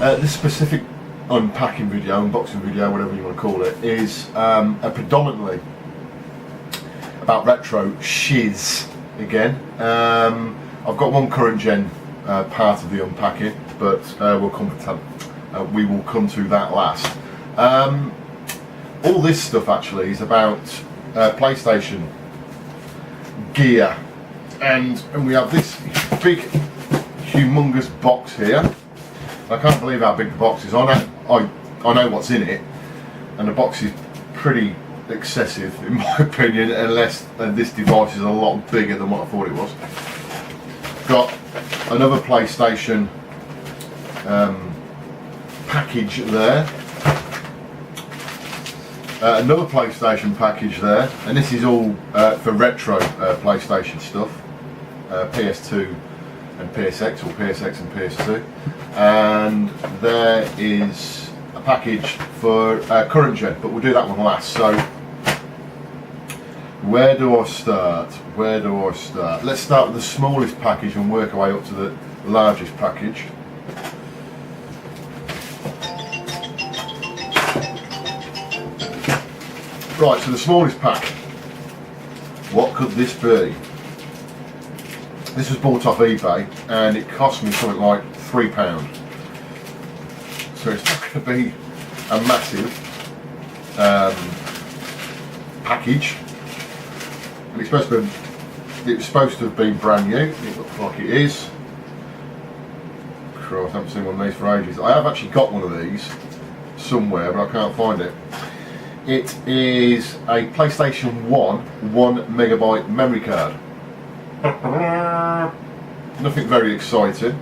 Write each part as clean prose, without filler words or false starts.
This specific unpacking video, unboxing video, whatever you want to call it, is a predominantly about retro shizz again. I've got one current gen part of the unpacking, but we will come to that last. All this stuff actually is about PlayStation gear, and we have this big humongous box here. I can't believe how big the box is. I know what's in it, and the box is pretty excessive in my opinion, unless this device is a lot bigger than what I thought it was. Got another PlayStation package there, another PlayStation package there, and this is all for retro PlayStation stuff, PS2 and PSX, or PSX and PS2, and there is a package for current gen, but we'll do that one last. So where do I start? Let's start with the smallest package and work our way up to the largest package. Right, so the smallest pack. What could this be? This was bought off eBay and it cost me something like £3. So it's not going to be a massive package. And it's supposed to have been brand new. It looks like it is. Christ, I haven't seen one of these for ages. I have actually got one of these somewhere, but I can't find it. It is a PlayStation 1 1MB memory card. Nothing very exciting,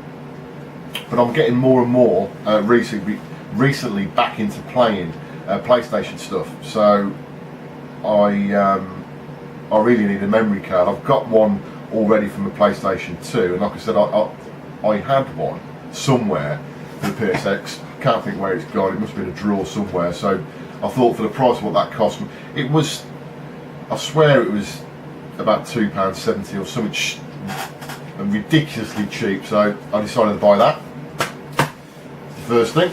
but I'm getting more and more recently back into playing PlayStation stuff. So I really need a memory card. I've got one already from the PlayStation 2, and like I said, I had one somewhere for the PSX. Can't think where it's gone. It must have been a drawer somewhere. So I thought for the price of what that cost me, it was, I swear it was about £2.70 or something ridiculously cheap. So I decided to buy that. First thing.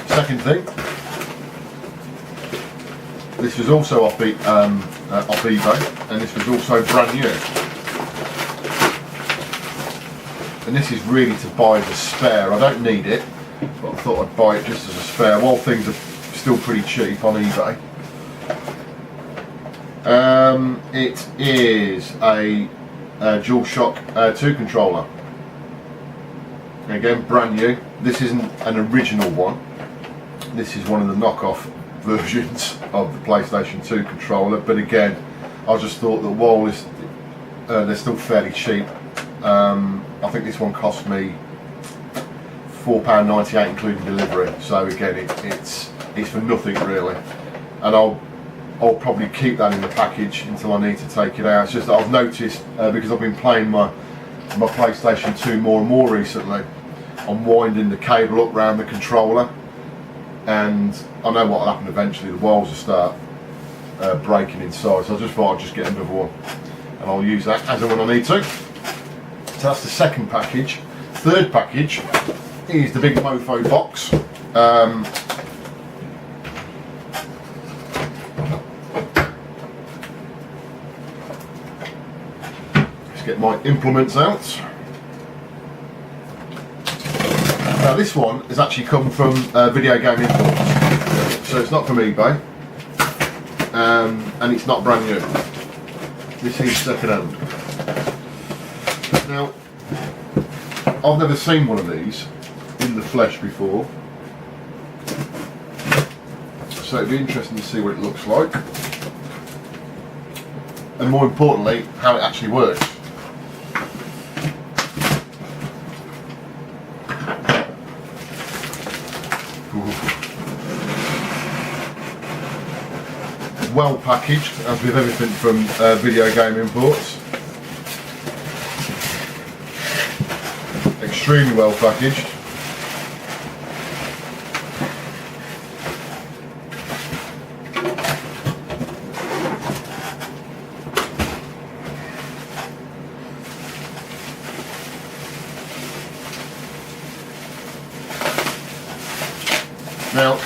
Second thing, this was also off eBay, and this was also brand new. And this is really to buy as a spare. I don't need it, but I thought I'd buy it just as a spare while things are still pretty cheap on eBay. It is a DualShock 2 controller. Again, brand new. This isn't an original one. This is one of the knockoff versions of the PlayStation 2 controller, but again, I just thought that while they're still fairly cheap, I think this one cost me £4.98 including delivery. So again, it's for nothing really, and I'll probably keep that in the package until I need to take it out. It's just that I've noticed, because I've been playing my PlayStation 2 more and more recently, I'm winding the cable up around the controller, and I know what will happen eventually. The wires will start breaking inside, so I just thought I'd just get another one, and I'll use that as and when I need to. So that's the second package. Third package is the big mofo box. Let's get my implements out. Now this one has actually come from Video Game Imports, so it's not from eBay, and it's not brand new. This is second hand. Now, I've never seen one of these in the flesh before, so it'd be interesting to see what it looks like, and more importantly, how it actually works. Well packaged, as with everything from Video Game Imports. Extremely well packaged. Now,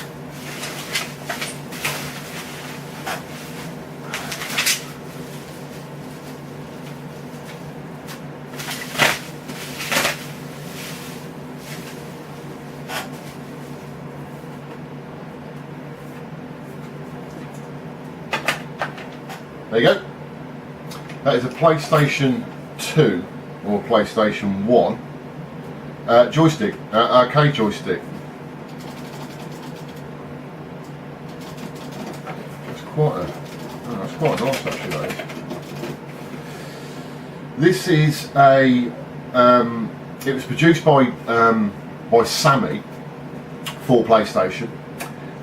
there you go. That is a PlayStation 2 or PlayStation 1 joystick, arcade joystick. That's quite nice actually. That is. This is a. It was produced by Sammy for PlayStation,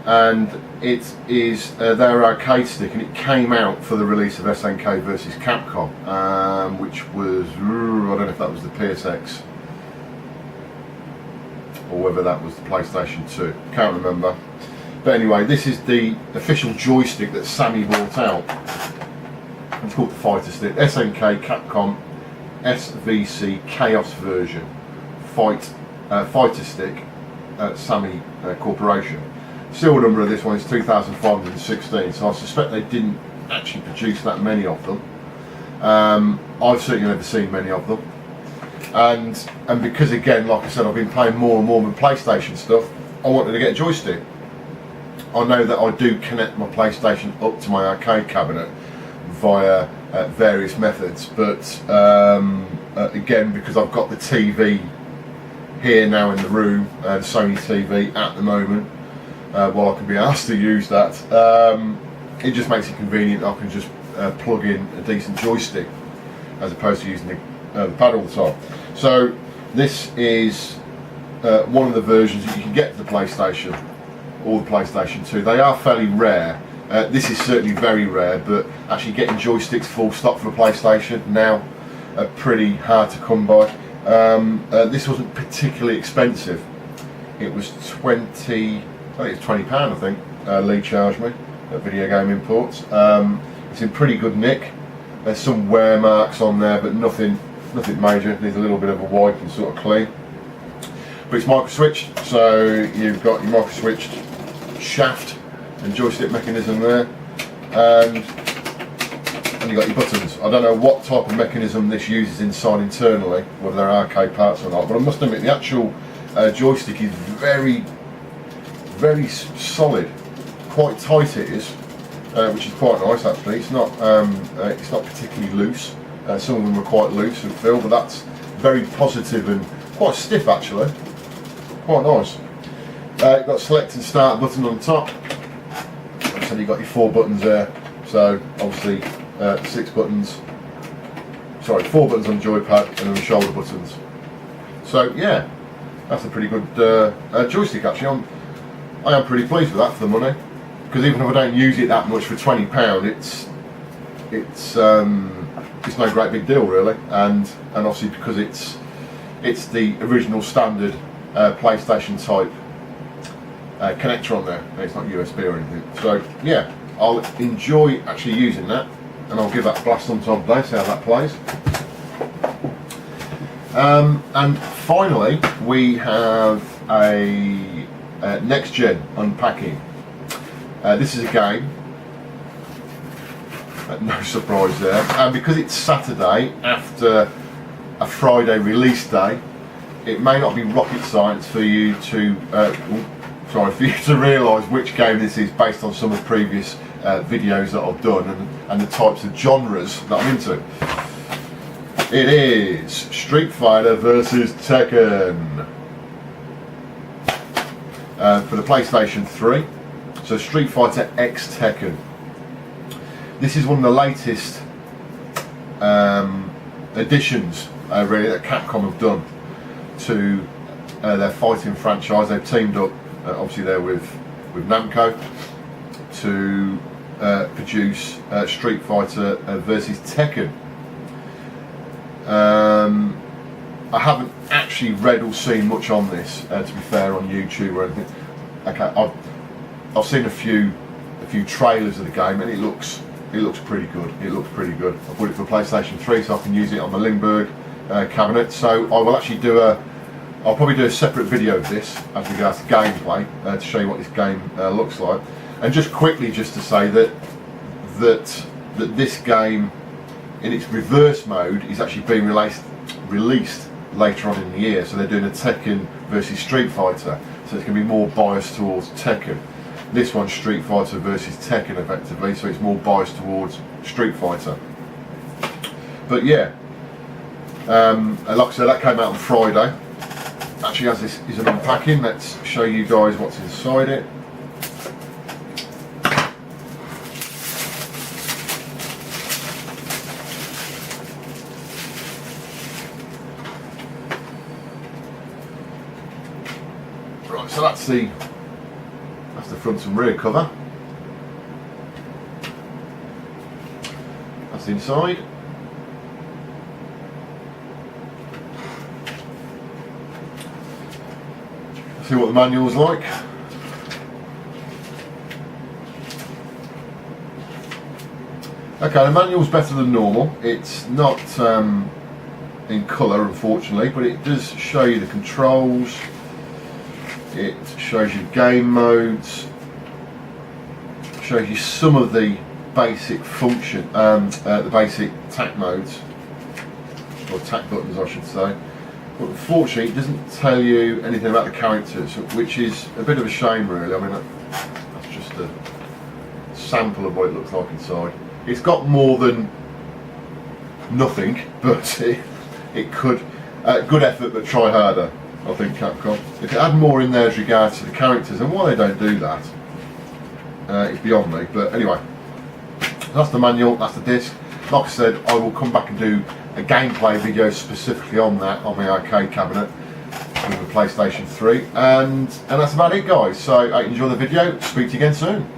and it is their arcade stick, and it came out for the release of SNK versus Capcom, which was, I don't know if that was the PSX or whether that was the PlayStation 2, can't remember. But anyway, this is the official joystick that Sammy brought out. It's called the Fighter Stick, SNK Capcom SVC Chaos version Fighter Stick Sammy Corporation. Serial number of this one is 2516, so I suspect they didn't actually produce that many of them. I've certainly never seen many of them, and because again, like I said, I've been playing more and more with PlayStation stuff, I wanted to get a joystick. I know that I do connect my PlayStation up to my arcade cabinet via various methods, but again, because I've got the TV here now in the room, the Sony TV at the moment, while I can be asked to use that, it just makes it convenient. I can just plug in a decent joystick as opposed to using the pad all the time. So this is one of the versions that you can get for the PlayStation or the PlayStation 2. They are fairly rare. This is certainly very rare, but actually getting joysticks full stock for the PlayStation now are pretty hard to come by. This wasn't particularly expensive. It was I think it's £20 I think, Lee charged me at Video Game Imports. It's in pretty good nick. There's some wear marks on there, but nothing major. Needs a little bit of a wipe and sort of clean. But it's micro switched, so you've got your micro switched shaft and joystick mechanism there, and you've got your buttons. I don't know what type of mechanism this uses inside internally, whether they're arcade parts or not, but I must admit the actual joystick is very solid, quite tight it is, which is quite nice actually. It's not particularly loose. Some of them are quite loose and feel, but that's very positive and quite stiff actually. Quite nice. You've got select and start button on top. So you've got your 4 buttons there. So obviously 4 buttons on the joypad and then the shoulder buttons. So yeah, that's a pretty good joystick actually. I am pretty pleased with that for the money, because even if I don't use it that much for £20, it's no great big deal really, and obviously because it's the original standard PlayStation type connector on there. It's not USB or anything. So yeah, I'll enjoy actually using that, and I'll give that a blast on top today, see how that plays. And finally, we have a next gen Unpacking. This is a game. No surprise there. And because it's Saturday after a Friday release day, it may not be rocket science for you to realise which game this is based on some of the previous videos that I've done and the types of genres that I'm into. It is Street Fighter versus Tekken for the PlayStation 3. So Street Fighter X Tekken. This is one of the latest additions really that Capcom have done to their fighting franchise. They've teamed up, obviously there with Namco, to produce Street Fighter versus Tekken. I haven't actually read or seen much on this, to be fair, on YouTube or anything. Okay, I've seen a few trailers of the game, and it looks pretty good. It looks pretty good. I bought it for PlayStation 3 so I can use it on my Lindbergh cabinet. So I will actually do a I'll probably do a separate video of this as we go to gameplay to show you what this game looks like. And just quickly, just to say that this game, in its reverse mode, is actually being released later on in the year. So they're doing a Tekken versus Street Fighter. So it's going to be more biased towards Tekken. This one's Street Fighter versus Tekken, effectively. So it's more biased towards Street Fighter. But yeah, like I said, that came out on Friday. Actually, as this is an unpacking, let's show you guys what's inside it. Right, so that's the front and rear cover. That's the inside. See what the manual's like. Okay, the manual's better than normal. It's not in colour, unfortunately, but it does show you the controls. It shows you game modes. It shows you some of the basic function, the basic tack modes, or tack buttons, I should say. But unfortunately, it doesn't tell you anything about the characters, which is a bit of a shame, really. I mean, that's just a sample of what it looks like inside. It's got more than nothing, but it could. Good effort, but try harder, I think, Capcom. If it had more in there as regards to the characters, and why they don't do that, it's beyond me. But anyway, that's the manual, that's the disc. Like I said, I will come back and do a gameplay video specifically on that on my arcade cabinet with the PlayStation 3, and that's about it, guys. So enjoy the video, speak to you again soon.